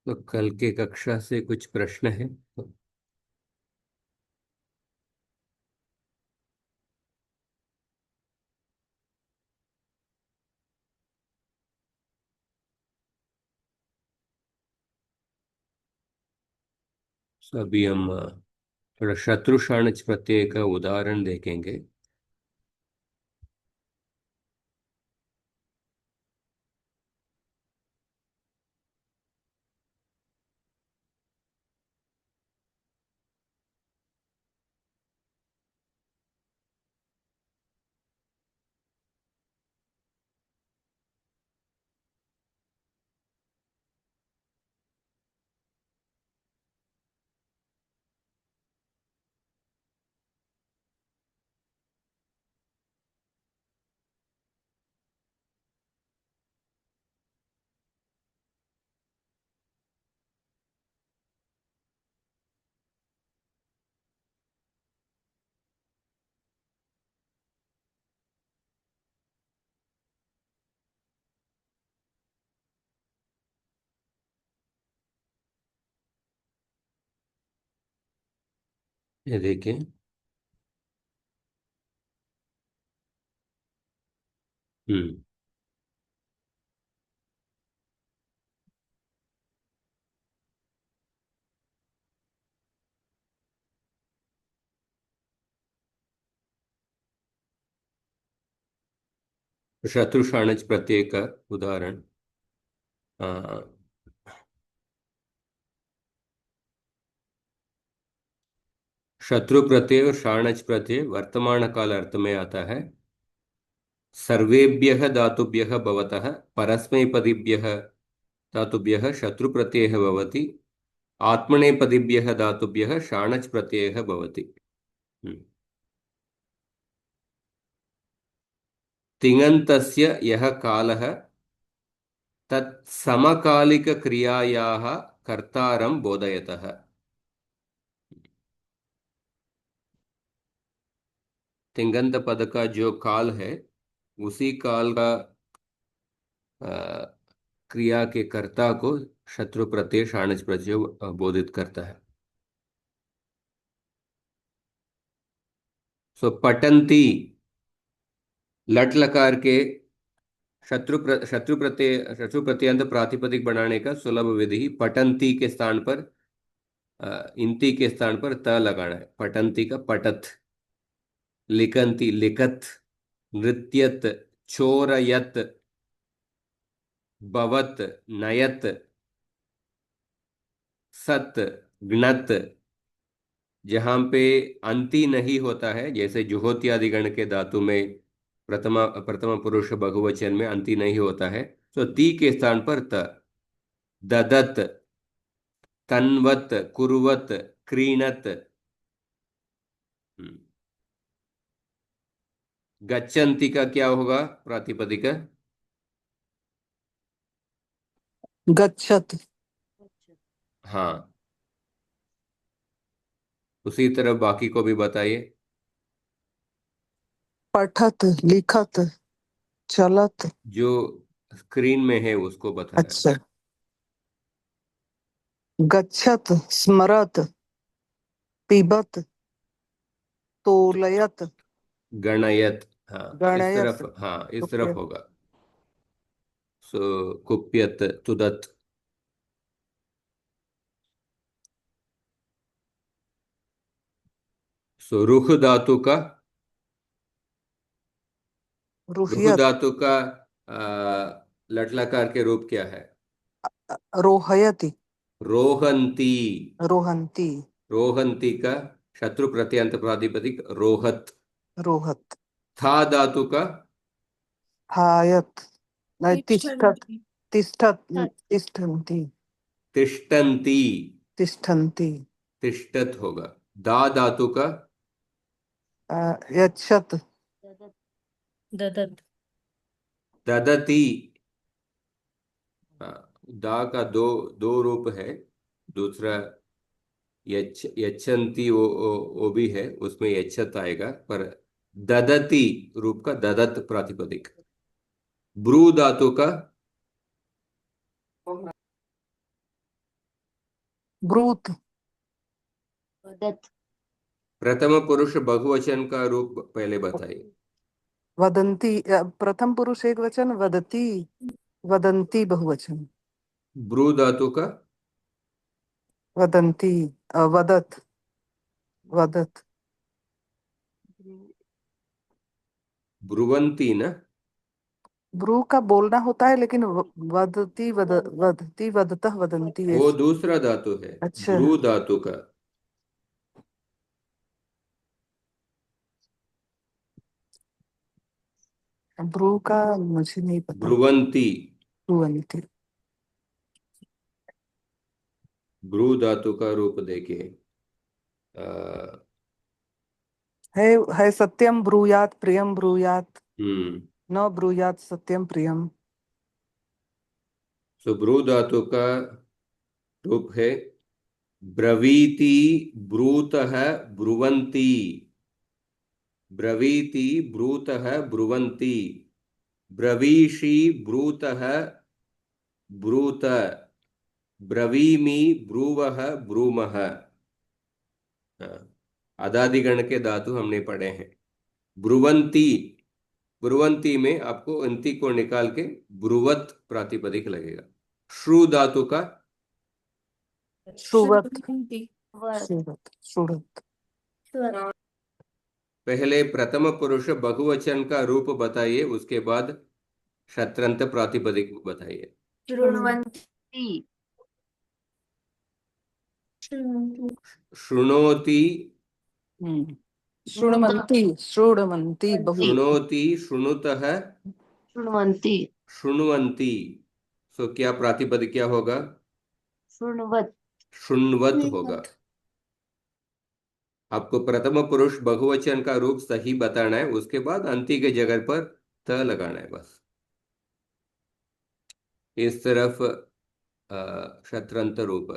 तो कल के कक्षा से कुछ प्रश्न है। तो अभी हम थोड़ा शत्रुशाणच प्रत्यय का उदाहरण देखेंगे। ये देखें। हम्म। शत्रुशाणच प्रत्यय का उदाहरण। हाँ। शत्रु प्रत्यय और शाणच प्रत्यय वर्तमान काल अर्थ में आता है। सर्वेभ्यः धातुभ्यः भवतः परस्मैपदिभ्यः धातुभ्यः शत्रु प्रत्ययः भवति। आत्मनेपदिभ्यः धातुभ्यः शाणच प्रत्ययः भवति। हम्म। तिङन्तस्य यः कालः तत् समकालिकक्रियायाः कर्तारं बोधयतः। तिङन्त पद का जो काल है उसी काल का अ, क्रिया के कर्ता को शत्रु प्रत्यय शाणच प्रत्यय बोधित करता है। सो पठन्ति लट लकार के शत्रु प्रत्यंत प्रातिपदिक बनाने का सुलभ विधि पठन्ति के स्थान पर इंति के स्थान पर त लगाना है। पठन्ति का पठत, लिखन्ति लिखत, नृत्यत, चोरयत, भवत, नयत, सत, ज्ञत। जहां पे अंति नहीं होता है जैसे जुहोती आदि गण के धातु में प्रथमा प्रथम पुरुष बहुवचन में अंति नहीं होता है तो ती के स्थान पर त। ददत, तन्वत, कुर्वत, क्रीणत। हम्म। गच्छन्ति का क्या होगा प्रातिपदिक? गच्छत। हाँ। उसी तरह बाकी को भी बताइए। पठत, लिखत, चलत। जो स्क्रीन में है उसको बताया। अच्छा। गच्छत, स्मरत, पिबत, तोलयत, गणयत। हाँ इस गणयत। तरफ, हाँ इस ओके। तरफ होगा। सो कुप्यत, तुदत। सो रुह धातु का, रुह रुहयत, धातु का लट लकार के रूप क्या है? रोहयति, रोहंती। रोहन्ति, रोहंती का शत्रु प्रत्यंत प्रातिपदिक रोहत। रोहत। था धातु का हायत, नहीं, तिष्ठत, तिष्ठन्ति। तिष्ठत, तिष्ठन्ति, तिष्ठन्ती। तिष्ठन्ति। तिष्ठत होगा। दा धातु का यच्छत, ददत। ददती। हाँ, दा का दो दो रूप है। दूसरा यच्छन्ति, वो भी है, उसमें यच्छत आएगा पर ददती रूप का ददत प्रातिपदिक। ब्रू धातु का ब्रूत, वदत्, प्रथम पुरुष बहुवचन का रूप पहले बताइए। वदंती, प्रथम पुरुष एक वचन, वदती, वदंती बहुवचन, ब्रू धातु का वदंती, वदत, वदत, ब्रुवंती ना। ब्रू का बोलना होता है, लेकिन वदती, वदती, वदतः, वदंती वो ऐसे। दूसरा धातु है। अच्छा, ब्रू धातु का ब्रू का मुझे नहीं पता। ब्रुवंती। ब्रुवंती, ब्रू धातु का रूप देखिए। अ, है है सत्यम ब्रूयात, प्रियम ब्रूयात, हम्म। न ब्रूयात सत्यम प्रियम। सो ब्रू धातु का रूप है ब्रवीति, ब्रूतः, ब्रुवंती। ब्रवीति, ब्रूतः, ब्रुवंती। ब्रवीषि, ब्रूतः, ब्रूत। ब्रवीमि, ब्रूवः, ब्रूमः। हाँ, अदादिगण के धातु हमने पढ़े हैं। ब्रुवंती, ब्रुवंती में आपको अंति को निकाल के ब्रुवत प्रातिपदिक लगेगा। श्रु धातु का श्रुवत, वत्, श्रुवत, श्रुवत, श्वर, पहले प्रथम पुरुष बहुवचन का रूप बताइए, उसके बाद शत्रंत प्रातिपदिक बताइए। शृण्वन्ति, शृण्वन्तु, शृणोति, शृण्वन्ति, शृण्वन्ति बहु, शृणोति, शृणुतः, शृण्वन्ति, शृण्वन्ति। सो क्या प्रातिपदिक क्या होगा? शृण्वत्, शृण्वत होगा। आपको प्रथम पुरुष बहुवचन का रूप सही बताना है, उसके बाद अंति के जगह पर त लगाना है बस। इस तरफ शत्रंत रूप।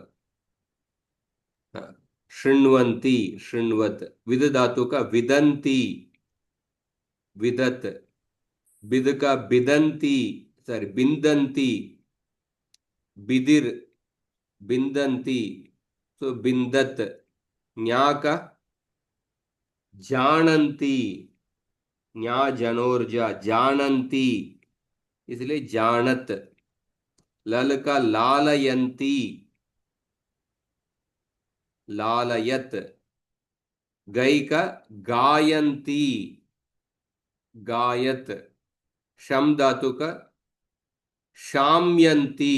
हाँ, शृण्वन्ति, शृण्वत। विद धातु का विदन्ति, विदत। बिद का बिदन्ति, सॉरी बिंदन्ति, बिदिर, बिंदन्ति। तो बिंदत। न्या का जानन्ति, न्या जनोर्जा, जानन्ति, इसलिए जानत। लल का लालयंती, लालयत। गई का गायंती, गायत। शम धातु का शाम्यंती,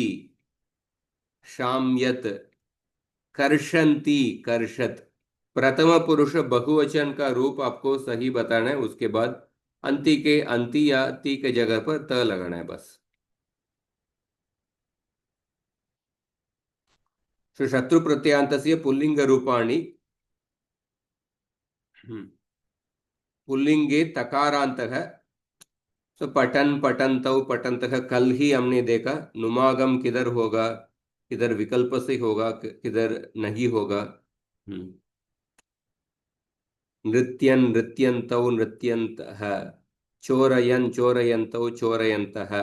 शाम्यत। कर्षंती, कर्षत। प्रथम पुरुष बहुवचन का रूप आपको सही बताना है, उसके बाद अंति के अंति या ती के जगह पर त लगाना है बस। तो शत्रु प्रत्ययान्तस्य पुल्लिंग रूपाणि। पुल्लिंगे तकारांतः। तो पठन, पठन्तौ, पठन्तः। कल ही हमने देखा नुमागम किधर होगा, किधर विकल्प से होगा, किधर नहीं होगा। नृत्यन, नृत्यन्तौ, नृत्यन्तः। चोरयन, चोरयन्तौ, चोरयन्तः।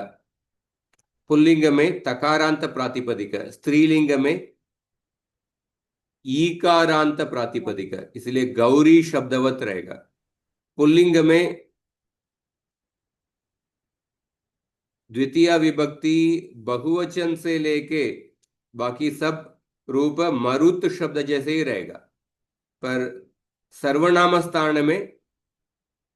पुल्लिंग में तकारांत प्रातिपदिक, स्त्रीलिंग में ईकारांत प्रातिपदिक, इसलिए गौरी शब्दवत रहेगा। पुल्लिंग में द्वितीय विभक्ति बहुवचन से लेके बाकी सब रूप मरुत शब्द जैसे ही रहेगा, पर सर्वनाम स्थान में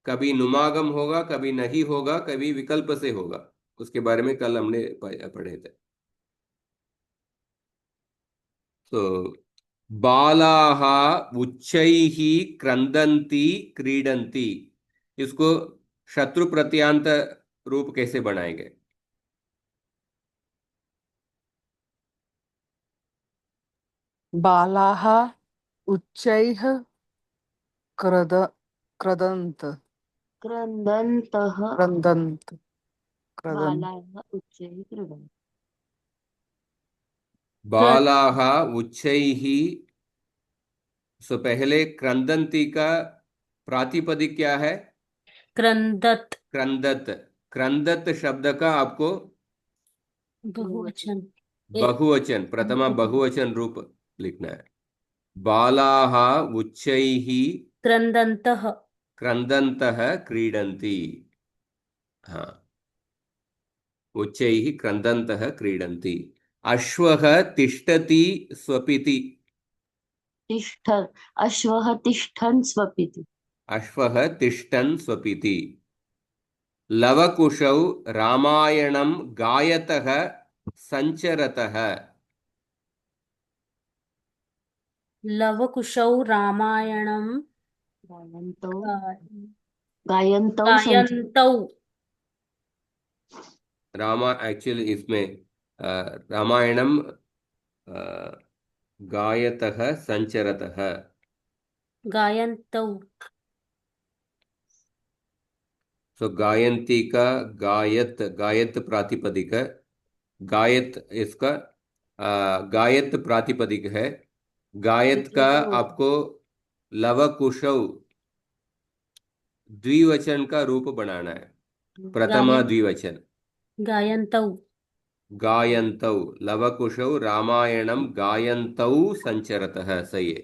कभी नुमागम होगा, कभी नहीं होगा, कभी विकल्प से होगा। उसके बारे में कल हमने पढ़े थे। तो बालाः उच्चैः क्रंदन्ति, क्रीडन्ति, इसको शत्रु प्रत्यांत रूप कैसे बनाएंगे? बालाः उच्चैः क्रद, क्रदन्त, क्रन्दन्तः, क्रन्दन्त, क्रदन्त, बालाः उच्चैः क्रीडन्ति, बालाः उच्चैः। सो पहले क्रंदन्ति का प्रातिपदिक क्या है? क्रन्दत्, क्रंदत। क्रंदत शब्द का आपको बहुवचन, बहुवचन, प्रथमा बहुवचन रूप लिखना है। बालाः उच्चैः क्रन्दन्तः क्रन्दन्तः क्रीडन्ति। हाँ, उच्चैः क्रन्दन्तः क्रीडन्ति। अश्वः तिष्ठति स्वपिति। तिष्ठ अश्वः तिष्ठन् स्वपिति। अश्वः तिष्ठन् स्वपिति। लवकुशौ रामायणं गायतः सञ्चरतः। लवकुशौ रामायणं गायन्तौ हाँ, गायन्तौ गायन्तौ रामा एक्चुअली इसमें रामायणम गायतः संचरतः। गायन्तौ सो गायंती का गायत, गायत प्रातिपदिक, गायत इसका गायत प्रातिपदिक है। गायत का आपको लवकुशौ द्विवचन का रूप बनाना है, प्रथमा गायन् द्विवचन। गायन्तौ गायन्तौ लवकुशौ रामायणं गायन्तौ संचरतः, सही है।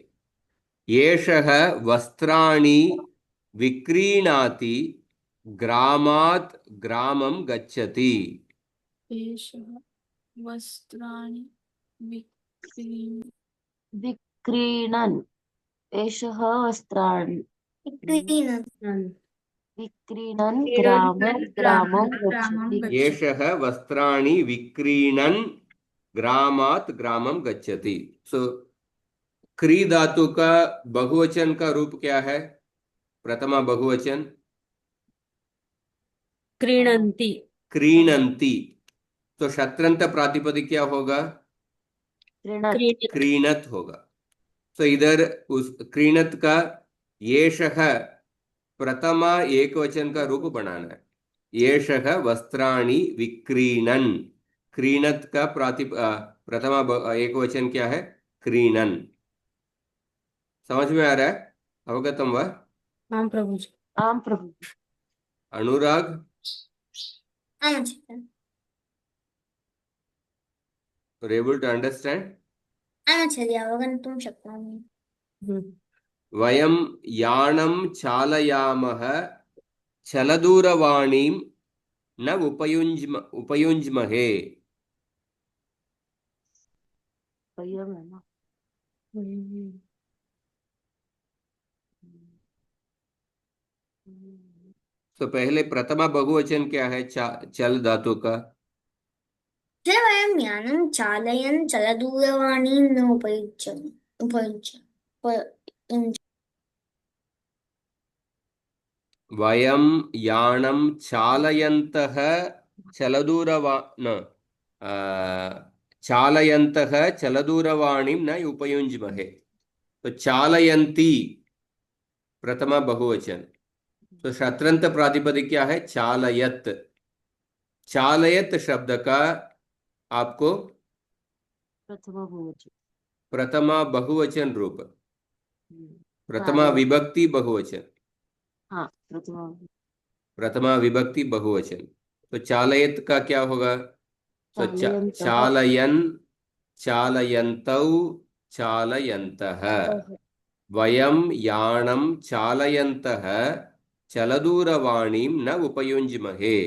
एषः वस्त्राणि विक्रीणाति ग्रामात् ग्रामं गच्छति। एषः वस्त्राणि विक्रीण विक्रीणन् एषः वस्त्राणि विक्रीणन् विक्रीणन् क्रीडन् ग्रामात् ग्रामं ग्रामं गच्छति। गच्छति। एषः वस्त्राणि विक्रीणन् ग्रामात् ग्रामं गच्छति। सो क्री धातु का बहुवचन का रूप क्या है? प्रथमा बहुवचन क्रीणन्ति क्रीणन्ति। तो शत्रंत प्रातिपदिक क्या होगा? क्रीणत् क्रीणत होगा। तो इधर उस क्रीणत का येषः प्रथमा एक वचन का रूप बनाना है। येषः वस्त्राणि विक्रीणन्। क्रीणत का प्रथमा एक वचन क्या है? क्रीणन्। समझ में आ रहा है? अवगतम वा? आं प्रभु जी। आं प्रभु। अनुराग, आचार्य are able to understand? आचार्य अवगन्तुं शक्नोमि। वयं यानं चालयामः, चलदूरवाणीं न उपयुञ्ज्महे। वयं है ना। तो पहले प्रथमा बहुवचन क्या है चल धातु का? वयं यानं चालयन् चलदूरवाणीं न उपयुज्यामः उपयुज्य वयं यानं चालयन्तः चलदूरवा न आ, चालयन्तः चलदूरवाणीं न उपयुञ्ज्महे। तो चालयन्ती प्रथमा बहुवचन। तो शत्रंत प्रातिपदिक क्या है? चालयत। चालयत शब्द का आपको प्रथमा बहुवचन। प्रथमा बहुवचन रूप, प्रथमा चालयत् विभक्ति बहुवचन, हाँ प्रथमा प्रथमा विभक्ति बहुवचन। तो चालयत का क्या होगा? तो चालयन्तः चालयन, चालयन्तौ, चालयन्तः। वयं यानं चालयन्तः चलदूरवाणीं न उपयुञ्ज्महे।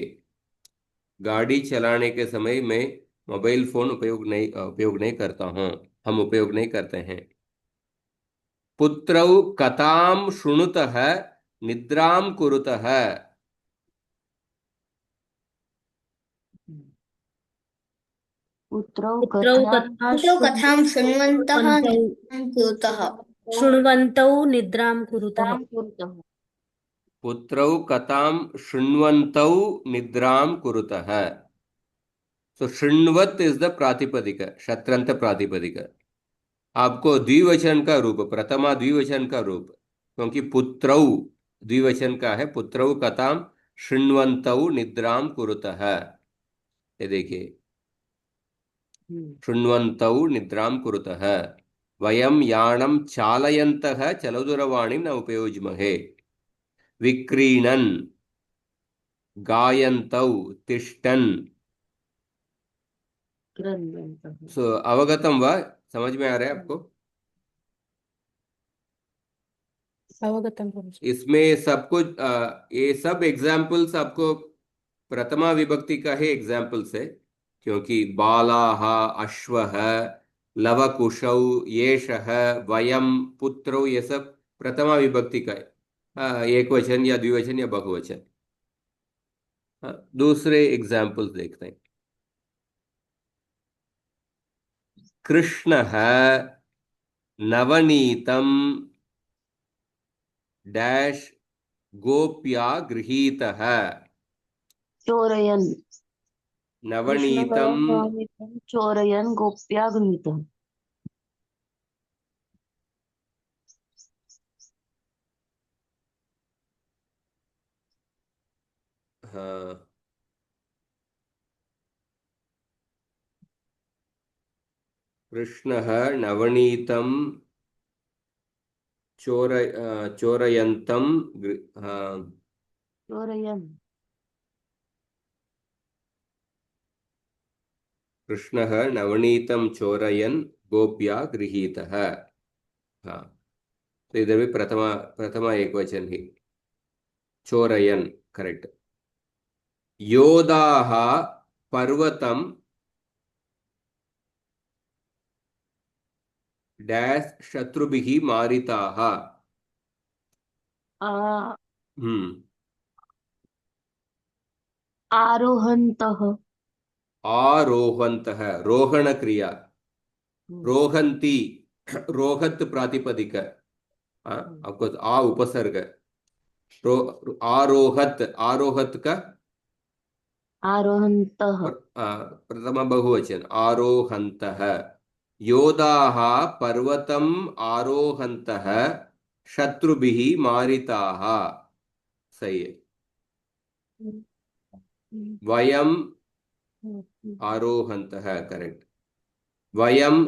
गाड़ी चलाने के समय मैं मोबाइल फोन उपयोग नहीं करता हूँ, हम उपयोग नहीं करते हैं। पुत्रौ कथां शृणुतः निद्रां कुरुतः। पुत्रौ पुत्रौ कथां शृण्वन्तः निद्रां कुरुतः शृण्वन्तौ निद्रां कुरुतः। पुत्रौ कथां शृण्वन्तौ निद्रां कुरुतः। सो शृण्वत इज द प्रातिपदिक, शत्रंत प्रातिपदिक। आपको द्विवचन का रूप, प्रथमा द्विवचन का रूप, क्योंकि पुत्रौ द्विवचन का है। पुत्रौ कथां शृण्वन्तौ निद्रां कुरुतः। ये देखिए, शृण्वन्तौ निद्रां कुरुतः। वयं यानं चालयन्तः चलदूरवाणीं न उपयुज्महे। विक्रीणन्, गायन्तौ, तिष्ठन्। क्रन्दन्तः सो अवगतम वा? समझ में आ रहा है आपको? अवगतम गुरुजी। इसमें सब कुछ ये सब एग्जाम्पल्स आपको प्रथमा विभक्ति का ही एग्जाम्पल्स है, क्योंकि बालाः, अश्वः, लवकुशौ, येषः, वयं, पुत्रौ, ये सब प्रथमा विभक्ति का है। एक वचन या द्विवचन या बहुवचन। दूसरे एग्जाम्पल्स देखते हैं। कृष्णः नवनीतं डैश गोप्या गृहीतः। चोरयन्। कृष्णः नवनीतं नवनीतं चोरयन् गोप्या गृहीतः। हाँ, कृष्णः नवनीतं चोरयन्तं हाँ, चोरयन्। कृष्णः नवनीतं चोरयन् गोप्या गृहीतः। हाँ, तो इधर भी प्रथमा प्रथमा एक वचन ही, चोरयन्, करेक्ट। योधाः पर्वतं डैश शत्रुभिः मारिताः। आ- हम्म, आरोहन्तः। आरोहन्तः, रोहण क्रिया, हम्म, रोहन्ति, रोहत प्रातिपदिक, हम्म। आपको आ उपसर्ग, आरोहत, आरोहत का आरोहन्तः। प्रथम बहुवचन आरोहन्तः। योधाः पर्वतम् आरोहन्तः शत्रुभिः मारिताः। सही है। हम्म, हम्म, वयम् हम्म। आरोहन्तः, करेक्ट। वयं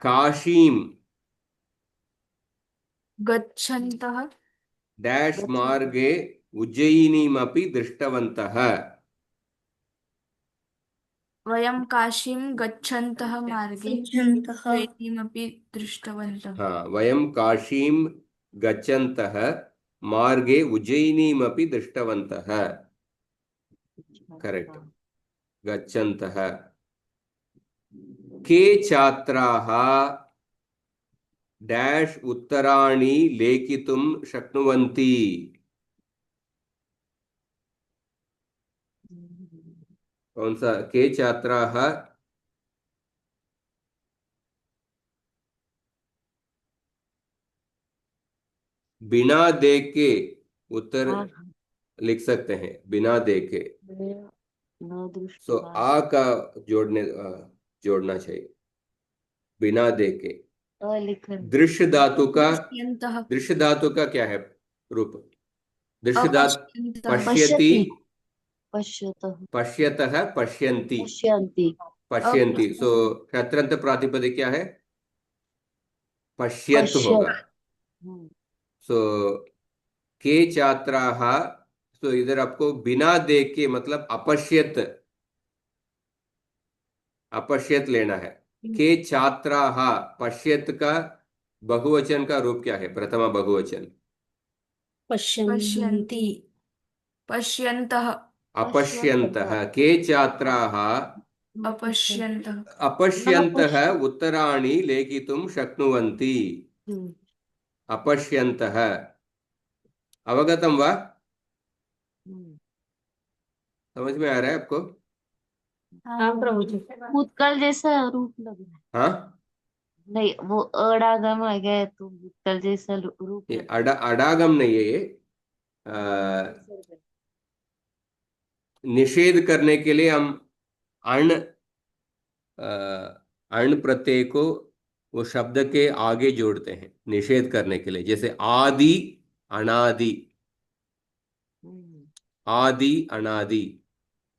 काशीं गच्छन्तः डैश गच्छन्तः। मार्गे उज्जयिनीमपि दृष्टवन्तः। वयं काशीं गच्छन्तः मार्गे गच्छन्तः। उज्जयिनीमपि दृष्टवन्तः। हाँ, वयं काशीं गच्छन्तः मार्गे उज्जयिनीमपि दृष्टवन्तः। करेक्ट, गच्छन्तः। के छात्राः डैश उत्तराणि लेखितुं शक्नुवन्ति। कौन सा? के छात्राः बिना देख के उत्तर हाँ, लिख सकते हैं, बिना देख के। न सो दृष्ट्वा। आ का जोड़ना चाहिए, बिना देख के। अलिखन्। दृश्य धातु का, पश्यन्तः दृश्य धातु का क्या है रूप? दृश्य धातु अपश्यन्तः पश्यति, पश्यति। पश्यतः। पश्यतः, पश्यन्ति, पश्यन्ति। पश्यन्ति। सो शत्रंत प्रातिपदिक क्या है? पश्यत होगा। पश्यत्। हम्म, सो के छात्राः, सो इधर आपको बिना देख के मतलब अपश्यत, अपश्यत लेना है। के छात्राः, पश्यत का बहुवचन का रूप क्या है? प्रथमा बहुवचन पश्यन्ति। पश्यन्ति पश्यन्तः अपश्यन्तः। पश्यन्तः। के छात्राः अपश्यन्तः न अपश्यन्तः पश्य। उत्तराणि लेखितुं शक्नुवन्ति। हम्म, अपश्यन्तः, अवगतं वा? हम्म। समझ में आ रहा है आपको? हाँ प्रभु जी। भूतकाल जैसा रूप लग रहा है। हाँ, नहीं, वो अड़ागम आ गया है तो भूतकाल जैसा रूप ये लग अडागम नहीं है ये। अ, रहा है। निषेध करने के लिए हम अण अण प्रत्यय को वो शब्द के आगे जोड़ते हैं निषेध करने के लिए, जैसे आदि, अनादि, हम्म, आदि, अनादि।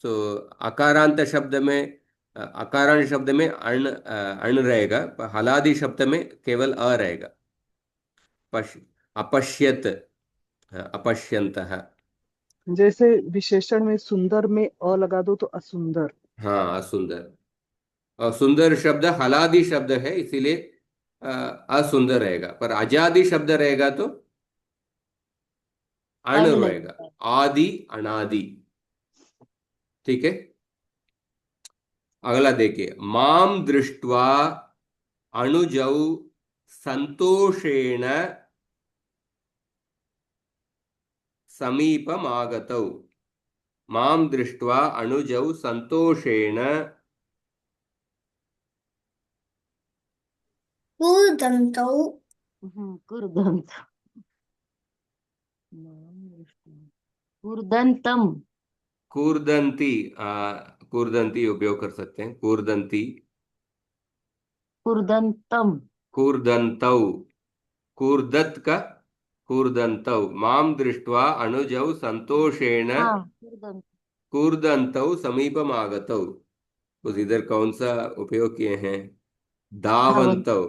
तो अकारांत शब्द में, अकारांत शब्द में अण रहेगा, पर हलादि शब्द में केवल अ रहेगा। अपश्यत, अपश्यंतः। जैसे विशेषण में सुंदर में अ लगा दो तो असुंदर। हाँ, असुंदर। और सुंदर शब्द हलादि शब्द है, इसीलिए असुंदर रहेगा, पर अजादि शब्द रहेगा तो अण अन रहेगा। लगता है। आदि अनादि। ठीक है। अगला देखिए, माम दृष्ट्वा अणुजौ संतोषेण समीपमागतौ। माम दृष्ट्वा अणुजौ संतोषेण कूर्दन्तौ कुर्दंत। कुर्दंतम। कूर्दन्ति। कूर्दन्ति उपयोग कर सकते हैं, कूर्दन्ति। कुर्दंतम। कूर्दन्तौ। कूर्दत का कूर्दन्तौ। माम दृष्ट्वा अणुजौ संतोषेण हाँ कुर्दंत। कूर्दन्तौ समीपमागतौ। उस इधर कौन सा उपयोग किए हैं? धावंत। धावन्तौ।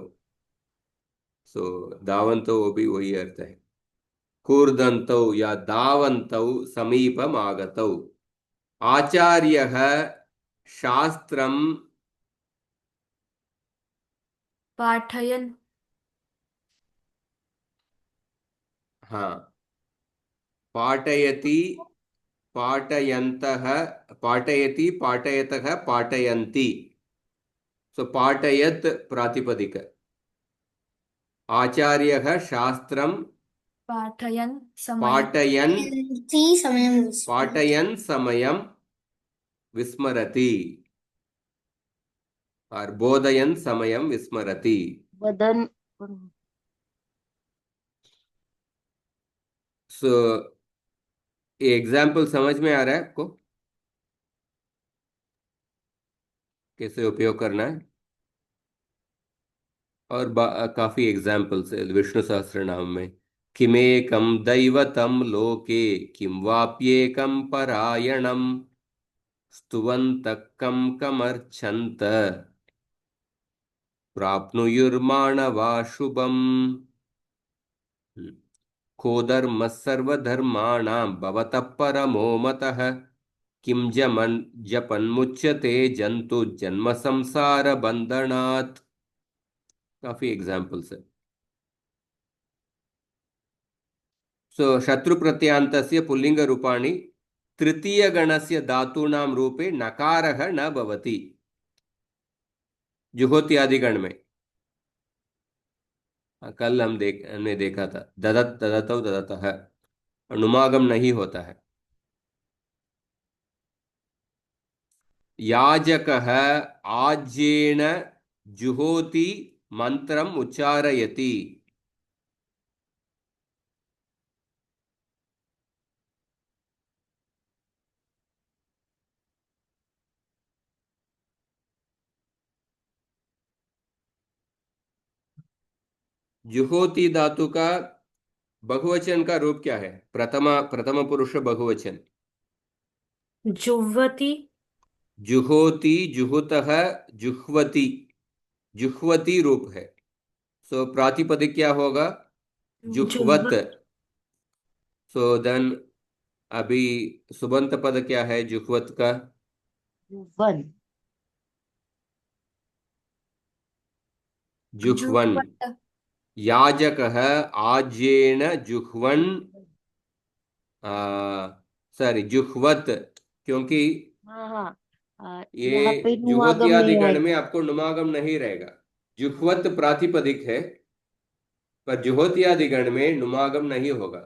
सो धावन्तौ वो भी वही अर्थ है। कूर्दन्तौ या धावन्तौ समीपमागतौ। आचार्यः शास्त्रं। पाठयन् हाँ, पाठयति पाठयन्तः। पाठयति पाठयतः पाठयन्ति। सो पाठयत प्रातिपदिक। आचार्यः शास्त्रं पाठयन् समयं पाठयन् पाठयन्ति समयं विस्मरति। पाठयन् समयं विस्मरति। और बोधयन् समयं विस्मरति। वदन। सो ये एग्जाम्पल समझ में आ रहा है आपको, कैसे उपयोग करना है? और काफी एग्जाम्पल्स है विष्णु सहस्त्र नाम में। किमेकं दैवतं लोके किं वाप्येकं परायणं स्तुवन्तः कं कमर्चन्त प्राप्नुयुर्माणवा शुभम्। को धर्मः सर्वधर्माणां भवतः परमो मतः किं जपन्मुच्यते जंतु जन्म संसार बंधनात्। काफी एग्जाम्पल्स है। सो शत्रु प्रत्ययान्तस्य पुल्लिंग रूपाणि तृतीय गणस्य धातूनां रूपे नकारः न भवति। जुहोत्यादि गण में कल हमने देखा था, ददत ददतौ ददतः अनुमागम नहीं होता है। याजकः आज्येन जुहोति मंत्रम उच्चारयति। जुहोति धातु का बहुवचन का रूप क्या है? प्रथम पुरुष बहुवचन। जुह्वति जुहोति जुहुतः जुह्वति। जुह्वति रूप है। सो प्रातिपदिक क्या होगा? जुह्वत। जुह्व सो देन अभी सुबंत पद क्या है जुह्वत का? वन। जुह्वन। जुह्वत् याजकः आज्येन जुह्वन्। सॉरी जुह्वत, क्योंकि हाँ हाँ यहाँ ये पे नुआगम जुहोत्यादि नहीं गण में आएगा। आपको नुमागम नहीं रहेगा। जुह्वत प्रातिपदिक है, पर जुहोत्यादि गण में नुमागम नहीं होगा।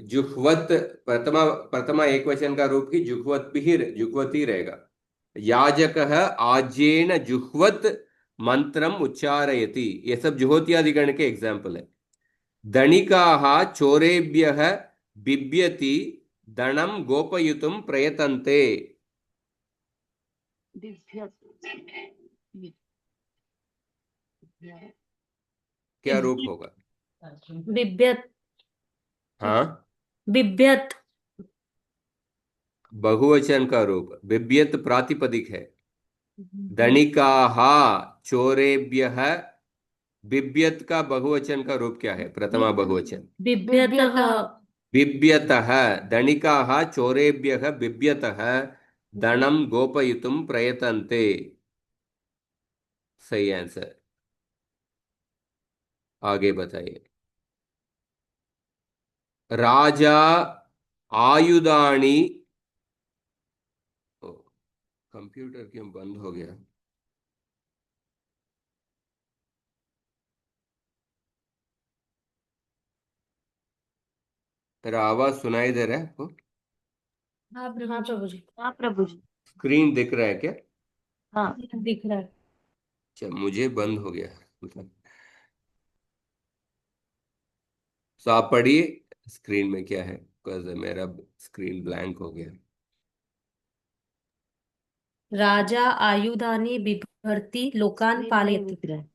जुह्वत प्रथमा प्रथमा एक वचन का रूप ही जुह्वत भी जुह्वत ही रहेगा। याजकः आज्येन जुह्वत मंत्रम उच्चारयति। ये सब जुहोत्यादि गण के एग्जाम्पल है। धनिकाः चोरेभ्यः बिभ्यति धनं गोपयितुं प्रयतन्ते। बिभ्यत। क्या रूप होगा? बिभ्यत् हाँ, बिभ्यत् बहुवचन का रूप। बिभ्यत प्रातिपदिक है। धनिकाः चोरेभ्यः। बिभ्यत का बहुवचन का रूप क्या है? प्रथमा बहुवचन बिभ्यतः बिभ्यतः। धनिकाः चोरेभ्यः बिभ्यतः धनं गोपयितुं प्रयतन्ते। सही आंसर। आगे बताइए। राजा आयुधानी। ओ, कंप्यूटर क्यों बंद हो गया? तेरा आवाज सुनाई दे रहा है आपको? हाँ प्रभु जी। हाँ प्रभु जी। स्क्रीन दिख रहा है क्या? हाँ। दिख रहा है। अच्छा, मुझे बंद हो गया मतलब। तो आप पढ़िए स्क्रीन में क्या है, बिकॉज मेरा स्क्रीन ब्लैंक हो गया। राजा आयुधानि बिभर्ति लोकान स्क्रीन नहीं पालयति। दिख रहा है।